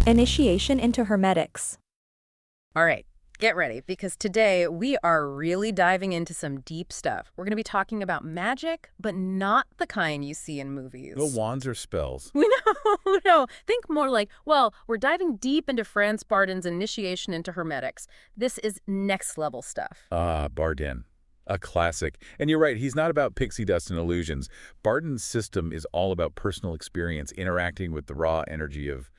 Initiation into Hermetics. All right, get ready, because today we are really diving into some deep stuff. We're going to be talking about magic, but not the kind you see in movies. No wands or spells. No. Think more like, well, we're diving deep into Franz Bardon's initiation into Hermetics. This is next-level stuff. Bardin. A classic. And you're right, he's not about pixie dust and illusions. Bardin's system is all about personal experience, interacting with the raw energy of,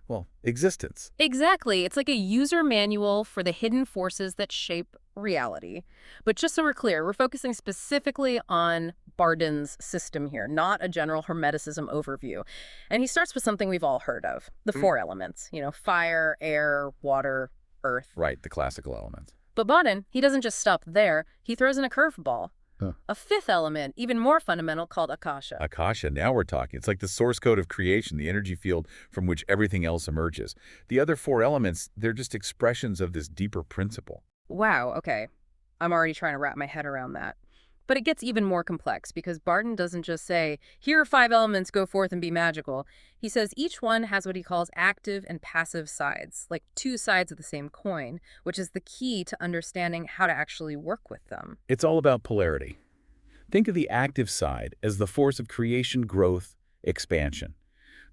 well, existence. Exactly. It's like a user manual for the hidden forces that shape reality. But just so we're clear, we're focusing specifically on Bardon's system here, not a general Hermeticism overview. And he starts with something we've all heard of, the four elements, fire, air, water, earth. Right, the classical elements. But Bardon, he doesn't just stop there. He throws in a curveball. A fifth element, even more fundamental, called Akasha. Akasha, now we're talking. It's like the source code of creation, the energy field from which everything else emerges. The other four elements, they're just expressions of this deeper principle. Wow, okay. I'm already trying to wrap my head around that. But it gets even more complex, because Bardon doesn't just say, here are 5 elements, go forth and be magical. He says each one has what he calls active and passive sides, like 2 sides of the same coin, which is the key to understanding how to actually work with them. It's all about polarity. Think of the active side as the force of creation, growth, expansion,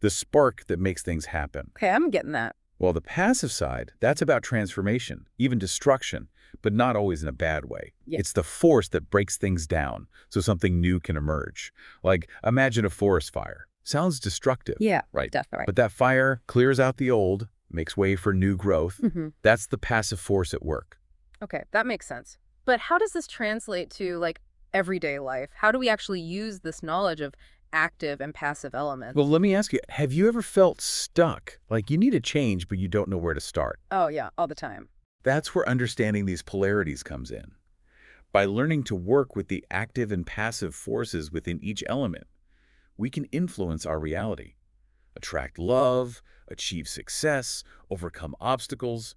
the spark that makes things happen. Okay, I'm getting that. While the passive side, that's about transformation, even destruction, but not always in a bad way. Yeah. It's the force that breaks things down so something new can emerge. Like, imagine a forest fire. Sounds destructive. Yeah, right. Definitely. But that fire clears out the old, makes way for new growth. That's the passive force at work. Okay, that makes sense. But how does this translate to, everyday life? How do we actually use this knowledge of active and passive elements? Well, let me ask you, have you ever felt stuck? Like you need a change, but you don't know where to start? Oh, yeah, all the time. That's where understanding these polarities comes in. By learning to work with the active and passive forces within each element, we can influence our reality, attract love, achieve success, overcome obstacles.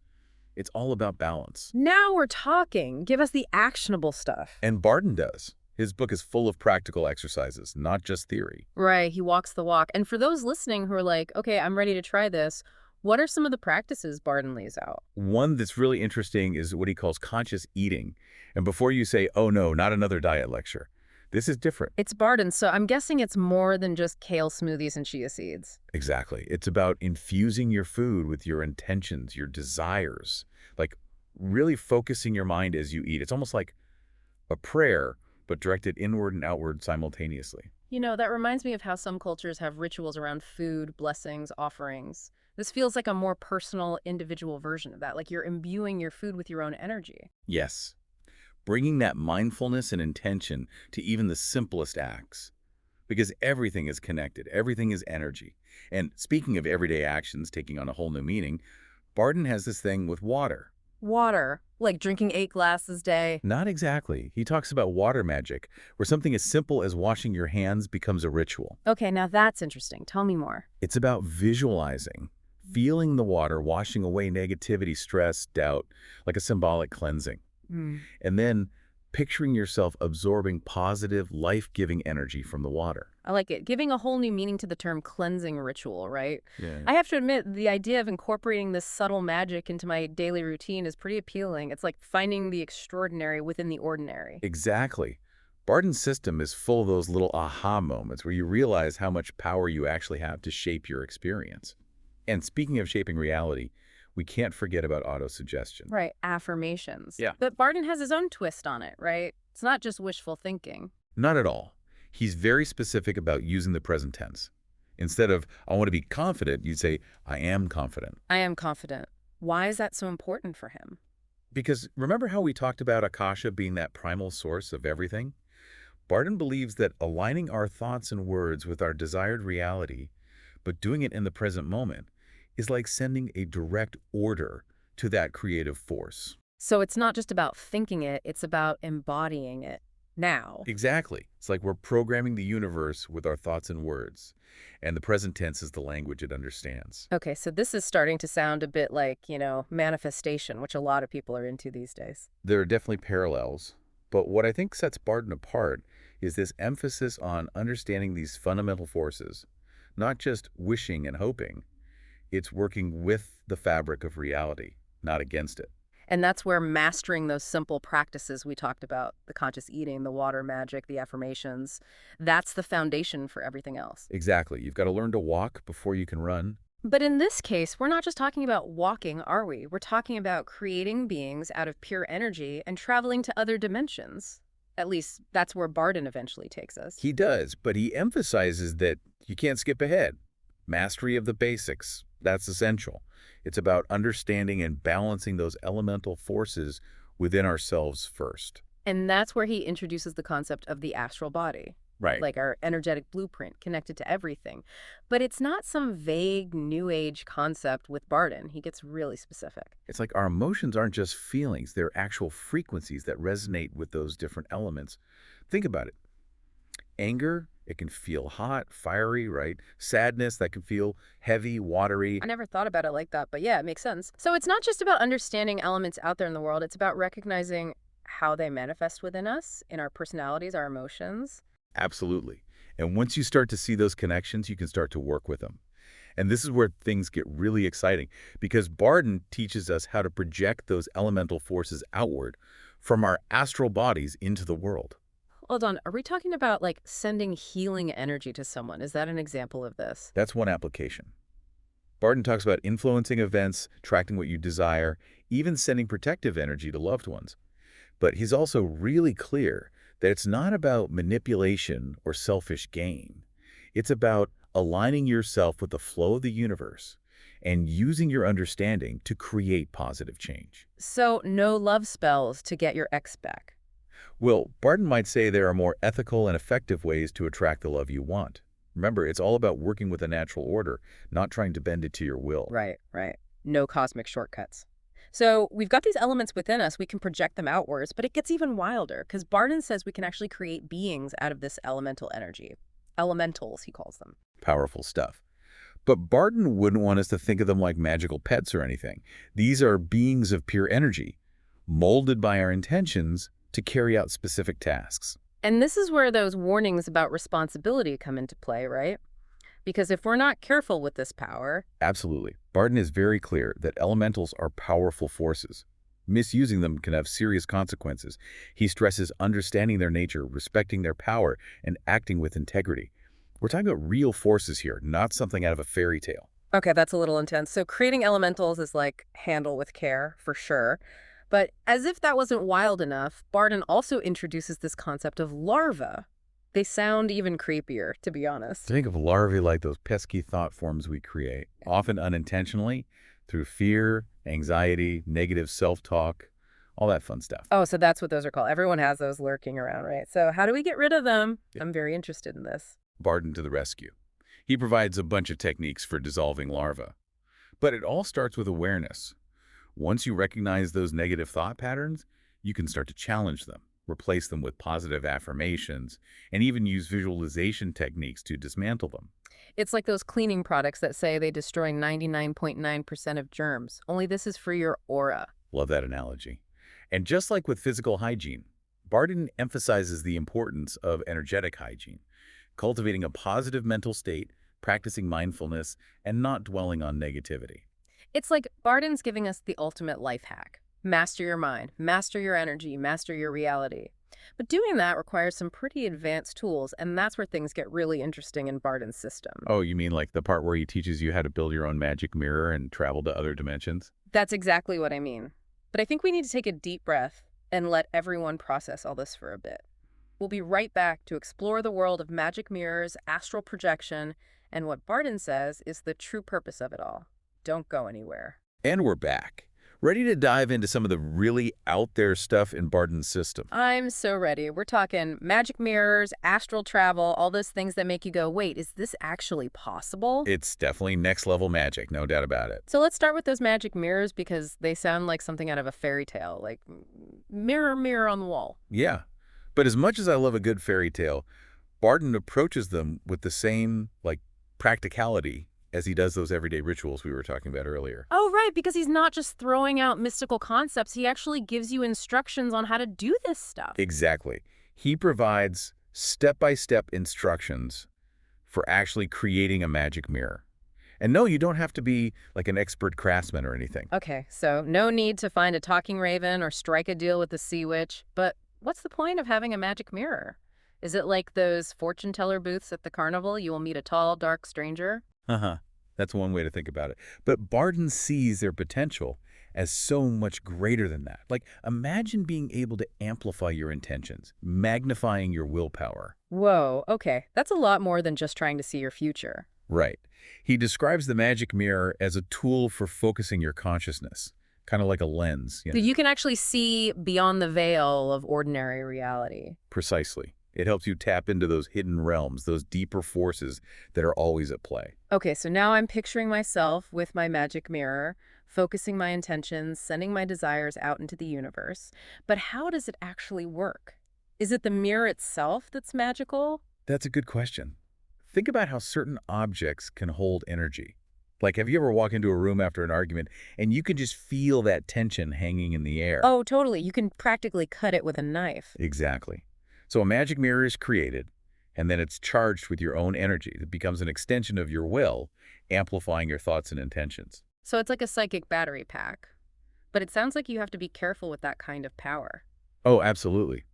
It's all about balance. Now we're talking. Give us the actionable stuff. And Bardon does. His book is full of practical exercises, not just theory. Right, he walks the walk. And for those listening who are like, okay, I'm ready to try this, what are some of the practices Bardon lays out? One that's really interesting is what he calls conscious eating. And before you say, oh no, not another diet lecture, this is different. It's Bardon, so I'm guessing it's more than just kale smoothies and chia seeds. Exactly. It's about infusing your food with your intentions, your desires, like really focusing your mind as you eat. It's almost like a prayer, but directed inward and outward simultaneously. That reminds me of how some cultures have rituals around food, blessings, offerings. This feels like a more personal, individual version of that, like you're imbuing your food with your own energy. Yes. Bringing that mindfulness and intention to even the simplest acts. Because everything is connected. Everything is energy. And speaking of everyday actions taking on a whole new meaning, Bardon has this thing with water. Water, like drinking 8 glasses a day. Not exactly. He talks about water magic, where something as simple as washing your hands becomes a ritual. Okay, now that's interesting. Tell me more. It's about visualizing, feeling the water washing away negativity, stress, doubt, like a symbolic cleansing. And then picturing yourself absorbing positive, life-giving energy from the water. I like it. Giving a whole new meaning to the term cleansing ritual, right? Yeah. I have to admit, the idea of incorporating this subtle magic into my daily routine is pretty appealing. It's like finding the extraordinary within the ordinary. Exactly. Bardon's system is full of those little aha moments where you realize how much power you actually have to shape your experience. And speaking of shaping reality, we can't forget about autosuggestion. Right, affirmations. Yeah. But Bardon has his own twist on it, right? It's not just wishful thinking. Not at all. He's very specific about using the present tense. Instead of, I want to be confident, you'd say, I am confident. I am confident. Why is that so important for him? Because remember how we talked about Akasha being that primal source of everything? Bardon believes that aligning our thoughts and words with our desired reality, but doing it in the present moment, is like sending a direct order to that creative force. So it's not just about thinking it, it's about embodying it now. Exactly. It's like we're programming the universe with our thoughts and words, and the present tense is the language it understands. Okay, so this is starting to sound a bit like, manifestation, which a lot of people are into these days. There are definitely parallels, but what I think sets Bardon apart is this emphasis on understanding these fundamental forces, not just wishing and hoping. It's working with the fabric of reality, not against it. And that's where mastering those simple practices we talked about, the conscious eating, the water magic, the affirmations, that's the foundation for everything else. Exactly. You've got to learn to walk before you can run. But in this case, we're not just talking about walking, are we? We're talking about creating beings out of pure energy and traveling to other dimensions. At least that's where Barden eventually takes us. He does, but he emphasizes that you can't skip ahead. Mastery of the basics, that's essential. It's about understanding and balancing those elemental forces within ourselves first. And that's where he introduces the concept of the astral body. Right. Like our energetic blueprint connected to everything. But it's not some vague New Age concept with Barden. He gets really specific. It's like our emotions aren't just feelings, they're actual frequencies that resonate with those different elements. Think about it. Anger, it can feel hot, fiery, right? Sadness, that can feel heavy, watery. I never thought about it like that, but yeah, it makes sense. So it's not just about understanding elements out there in the world. It's about recognizing how they manifest within us, in our personalities, our emotions. Absolutely. And once you start to see those connections, you can start to work with them. And this is where things get really exciting, because Barden teaches us how to project those elemental forces outward from our astral bodies into the world. Hold on, are we talking about like sending healing energy to someone? Is that an example of this? That's one application. Barden talks about influencing events, attracting what you desire, even sending protective energy to loved ones. But he's also really clear that it's not about manipulation or selfish gain. It's about aligning yourself with the flow of the universe and using your understanding to create positive change. So no love spells to get your ex back. Well, Barden might say there are more ethical and effective ways to attract the love you want. Remember, it's all about working with a natural order, not trying to bend it to your will. Right, right. No cosmic shortcuts. So we've got these elements within us. We can project them outwards, but it gets even wilder because Barden says we can actually create beings out of this elemental energy. Elementals, he calls them. Powerful stuff. But Barden wouldn't want us to think of them like magical pets or anything. These are beings of pure energy, molded by our intentions to carry out specific tasks. And this is where those warnings about responsibility come into play, right? Because if we're not careful with this power... Absolutely. Barden is very clear that elementals are powerful forces. Misusing them can have serious consequences. He stresses understanding their nature, respecting their power, and acting with integrity. We're talking about real forces here, not something out of a fairy tale. Okay, that's a little intense. So creating elementals is like handle with care, for sure. But as if that wasn't wild enough, Barden also introduces this concept of larva. They sound even creepier, to be honest. Think of larvae like those pesky thought forms we create, often unintentionally, through fear, anxiety, negative self-talk, all that fun stuff. Oh, so that's what those are called. Everyone has those lurking around, right? So how do we get rid of them? I'm very interested in this. Barden to the rescue. He provides a bunch of techniques for dissolving larvae. But it all starts with awareness. Once you recognize those negative thought patterns, you can start to challenge them, replace them with positive affirmations, and even use visualization techniques to dismantle them. It's like those cleaning products that say they destroy 99.9% of germs, only this is for your aura. Love that analogy. And just like with physical hygiene, Barden emphasizes the importance of energetic hygiene, cultivating a positive mental state, practicing mindfulness, and not dwelling on negativity. It's like Barden's giving us the ultimate life hack. Master your mind, master your energy, master your reality. But doing that requires some pretty advanced tools, and that's where things get really interesting in Barden's system. Oh, you mean like the part where he teaches you how to build your own magic mirror and travel to other dimensions? That's exactly what I mean. But I think we need to take a deep breath and let everyone process all this for a bit. We'll be right back to explore the world of magic mirrors, astral projection, and what Barden says is the true purpose of it all. Don't go anywhere. And we're back, ready to dive into some of the really out there stuff in Barden's system. I'm so ready. We're talking magic mirrors, astral travel, all those things that make you go, wait, is this actually possible? It's definitely next level magic, no doubt about it. So let's start with those magic mirrors because they sound like something out of a fairy tale, like mirror, mirror on the wall. Yeah, but as much as I love a good fairy tale, Barden approaches them with the same, practicality as he does those everyday rituals we were talking about earlier. Oh, right, because he's not just throwing out mystical concepts. He actually gives you instructions on how to do this stuff. Exactly. He provides step-by-step instructions for actually creating a magic mirror. And no, you don't have to be like an expert craftsman or anything. Okay, so no need to find a talking raven or strike a deal with the sea witch, but what's the point of having a magic mirror? Is it like those fortune teller booths at the carnival? You will meet a tall, dark stranger? Uh-huh. That's one way to think about it. But Barden sees their potential as so much greater than that. Like, imagine being able to amplify your intentions, magnifying your willpower. Whoa, okay. That's a lot more than just trying to see your future. Right. He describes the magic mirror as a tool for focusing your consciousness, kind of like a lens. So you can actually see beyond the veil of ordinary reality. Precisely. It helps you tap into those hidden realms, those deeper forces that are always at play. Okay, so now I'm picturing myself with my magic mirror, focusing my intentions, sending my desires out into the universe. But how does it actually work? Is it the mirror itself that's magical? That's a good question. Think about how certain objects can hold energy. Like, have you ever walked into a room after an argument and you can just feel that tension hanging in the air? Oh, totally. You can practically cut it with a knife. Exactly. So a magic mirror is created, and then it's charged with your own energy. It becomes an extension of your will, amplifying your thoughts and intentions. So it's like a psychic battery pack. But it sounds like you have to be careful with that kind of power. Oh, absolutely.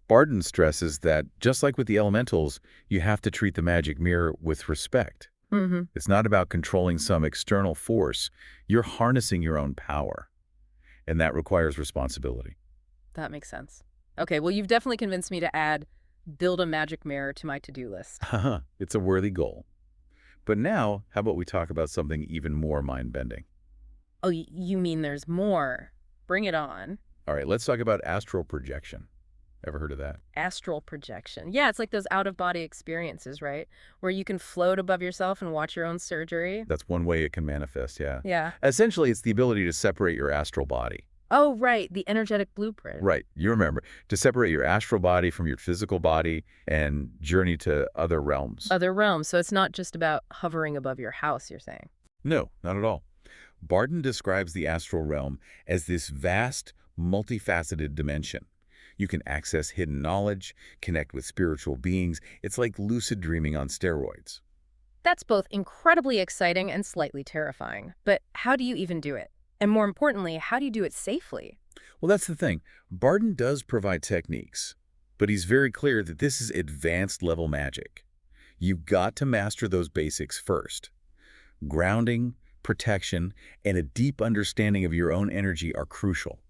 Barden stresses that, just like with the elementals, you have to treat the magic mirror with respect. It's not about controlling some external force. You're harnessing your own power, and that requires responsibility. That makes sense. Okay, well, you've definitely convinced me to add build a magic mirror to my to-do list. It's a worthy goal. But now, how about we talk about something even more mind-bending? Oh, you mean there's more? Bring it on. All right, let's talk about astral projection. Ever heard of that? Astral projection. Yeah, it's like those out-of-body experiences, right? Where you can float above yourself and watch your own surgery. That's one way it can manifest, yeah. Yeah. Essentially, it's the ability to separate your astral body. Oh, right, the energetic blueprint. Right, you remember, to separate your astral body from your physical body and journey to other realms. Other realms, so it's not just about hovering above your house, you're saying? No, not at all. Barden describes the astral realm as this vast, multifaceted dimension. You can access hidden knowledge, connect with spiritual beings. It's like lucid dreaming on steroids. That's both incredibly exciting and slightly terrifying. But how do you even do it? And more importantly, how do you do it safely? Well, that's the thing. Barden does provide techniques, but he's very clear that this is advanced level magic. You've got to master those basics first. Grounding, protection, and a deep understanding of your own energy are crucial.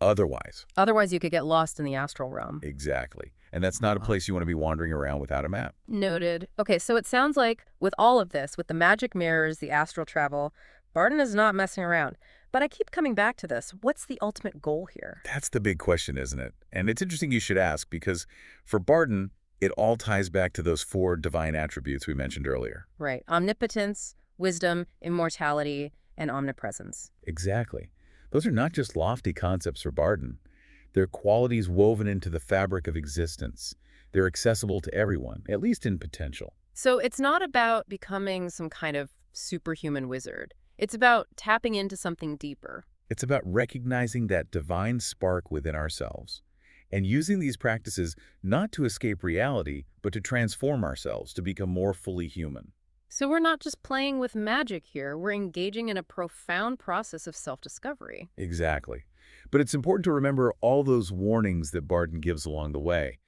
Otherwise, you could get lost in the astral realm. Exactly. And that's not a place you want to be wandering around without a map. Noted. Okay, so it sounds like with all of this, with the magic mirrors, the astral travel, Barden is not messing around. But I keep coming back to this. What's the ultimate goal here? That's the big question, isn't it? And it's interesting you should ask, because for Barden, it all ties back to those 4 divine attributes we mentioned earlier. Right. Omnipotence, wisdom, immortality, and omnipresence. Exactly. Those are not just lofty concepts for Barden. They're qualities woven into the fabric of existence. They're accessible to everyone, at least in potential. So it's not about becoming some kind of superhuman wizard. It's about tapping into something deeper. It's about recognizing that divine spark within ourselves and using these practices not to escape reality, but to transform ourselves to become more fully human. So we're not just playing with magic here. We're engaging in a profound process of self-discovery. Exactly. But it's important to remember all those warnings that Barden gives along the way.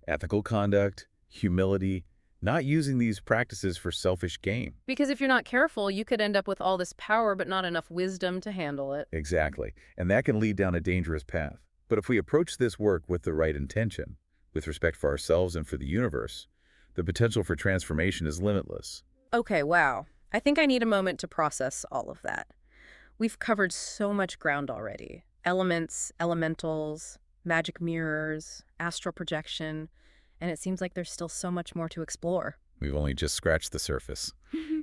Ethical conduct, humility, not using these practices for selfish gain. Because if you're not careful, you could end up with all this power but not enough wisdom to handle it. Exactly. And that can lead down a dangerous path. But if we approach this work with the right intention, with respect for ourselves and for the universe, the potential for transformation is limitless. Okay, wow. I think I need a moment to process all of that. We've covered so much ground already. Elements, elementals, magic mirrors, astral projection, and it seems like there's still so much more to explore. We've only just scratched the surface.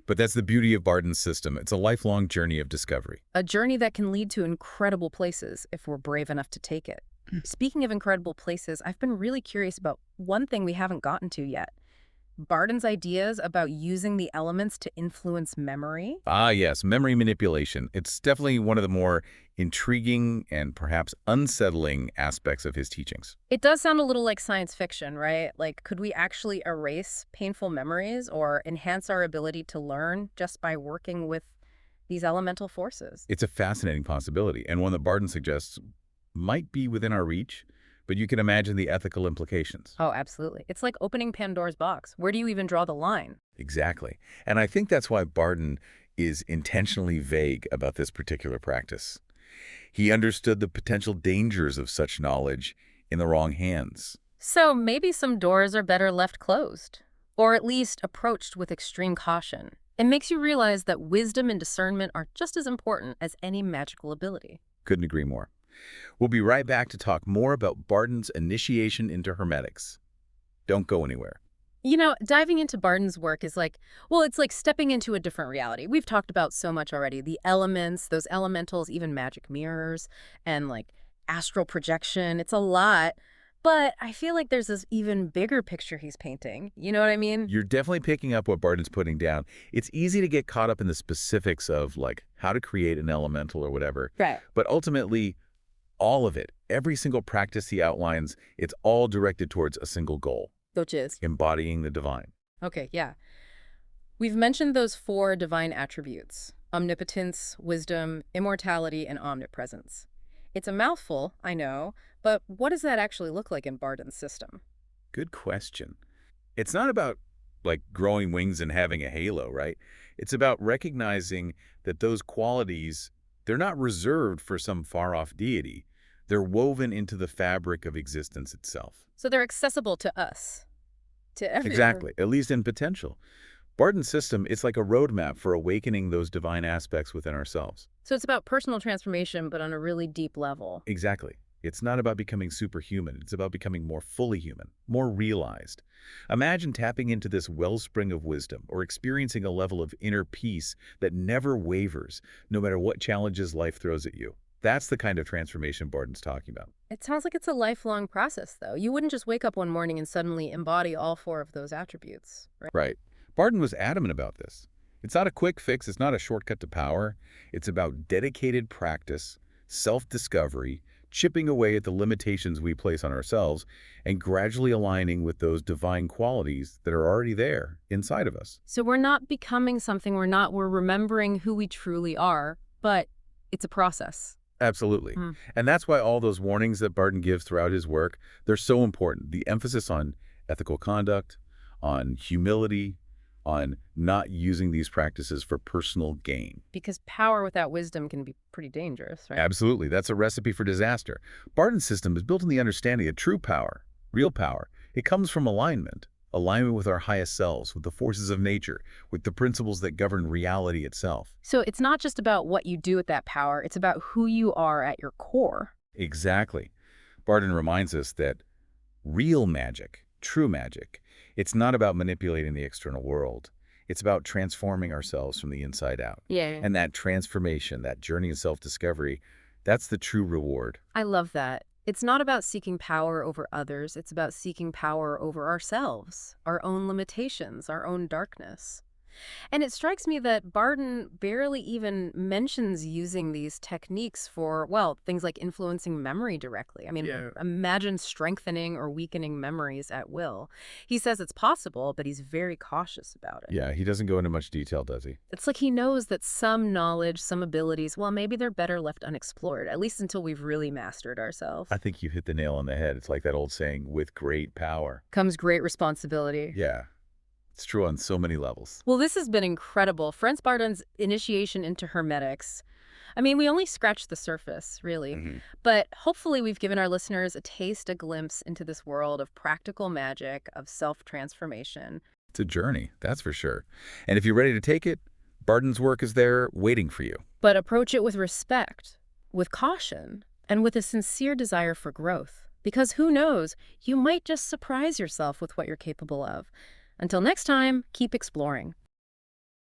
But that's the beauty of Barden's system. It's a lifelong journey of discovery. A journey that can lead to incredible places if we're brave enough to take it. Speaking of incredible places, I've been really curious about one thing we haven't gotten to yet. Barden's ideas about using the elements to influence memory? Ah, yes, memory manipulation. It's definitely one of the more intriguing and perhaps unsettling aspects of his teachings. It does sound a little like science fiction, right? Like, could we actually erase painful memories or enhance our ability to learn just by working with these elemental forces? It's a fascinating possibility, and one that Barden suggests might be within our reach, but you can imagine the ethical implications. Oh, absolutely. It's like opening Pandora's box. Where do you even draw the line? Exactly. And I think that's why Barden is intentionally vague about this particular practice. He understood the potential dangers of such knowledge in the wrong hands. So maybe some doors are better left closed, or at least approached with extreme caution. It makes you realize that wisdom and discernment are just as important as any magical ability. Couldn't agree more. We'll be right back to talk more about Barden's initiation into Hermetics. Don't go anywhere. You know, diving into Barden's work is like, well, it's like stepping into a different reality. We've talked about so much already. The elements, those elementals, even magic mirrors, and like astral projection. It's a lot. But I feel like there's this even bigger picture he's painting. You know what I mean? You're definitely picking up what Barden's putting down. It's easy to get caught up in the specifics of like how to create an elemental or whatever. Right. But ultimately, all of it, every single practice he outlines, it's all directed towards a single goal. Which is? Embodying the divine. Okay, yeah. We've mentioned those 4 divine attributes: omnipotence, wisdom, immortality, and omnipresence. It's a mouthful, I know, but what does that actually look like in Barden's system? Good question. It's not about like growing wings and having a halo, right? It's about recognizing that those qualities, they're not reserved for some far-off deity. They're woven into the fabric of existence itself. So they're accessible to us, to everyone. Exactly, at least in potential. Barden's system, it's like a roadmap for awakening those divine aspects within ourselves. So it's about personal transformation, but on a really deep level. Exactly. It's not about becoming superhuman. It's about becoming more fully human, more realized. Imagine tapping into this wellspring of wisdom or experiencing a level of inner peace that never wavers, no matter what challenges life throws at you. That's the kind of transformation Barden's talking about. It sounds like it's a lifelong process, though. You wouldn't just wake up one morning and suddenly embody all 4 of those attributes, right? Right. Barden was adamant about this. It's not a quick fix. It's not a shortcut to power. It's about dedicated practice, self-discovery, chipping away at the limitations we place on ourselves, and gradually aligning with those divine qualities that are already there inside of us. So we're not becoming something we're remembering who we truly are, but it's a process. Absolutely. And that's why all those warnings that Barden gives throughout his work, they're so important. The emphasis on ethical conduct, on humility, on not using these practices for personal gain. Because power without wisdom can be pretty dangerous, right? Absolutely. That's a recipe for disaster. Barden's system is built on the understanding of true power, real power. It comes from alignment with our highest selves, with the forces of nature, with the principles that govern reality itself. So it's not just about what you do with that power, it's about who you are at your core. Exactly. Barden reminds us that real magic, true magic, it's not about manipulating the external world. It's about transforming ourselves from the inside out. Yeah. And that transformation, that journey of self-discovery, that's the true reward. I love that. It's not about seeking power over others. It's about seeking power over ourselves, our own limitations, our own darkness. And it strikes me that Barden barely even mentions using these techniques for, well, things like influencing memory directly. I mean, imagine strengthening or weakening memories at will. He says it's possible, but he's very cautious about it. Yeah, he doesn't go into much detail, does he? It's like he knows that some knowledge, some abilities, well, maybe they're better left unexplored, at least until we've really mastered ourselves. I think you hit the nail on the head. It's like that old saying, with great power Comes great responsibility. Yeah. It's true on so many levels. Well, this has been incredible. Franz Barden's initiation into Hermetics. I mean, we only scratched the surface, really. But hopefully we've given our listeners a taste, a glimpse into this world of practical magic, of self-transformation. It's a journey, that's for sure. And if you're ready to take it, Barden's work is there waiting for you. But approach it with respect, with caution, and with a sincere desire for growth. Because who knows, you might just surprise yourself with what you're capable of. Until next time, keep exploring.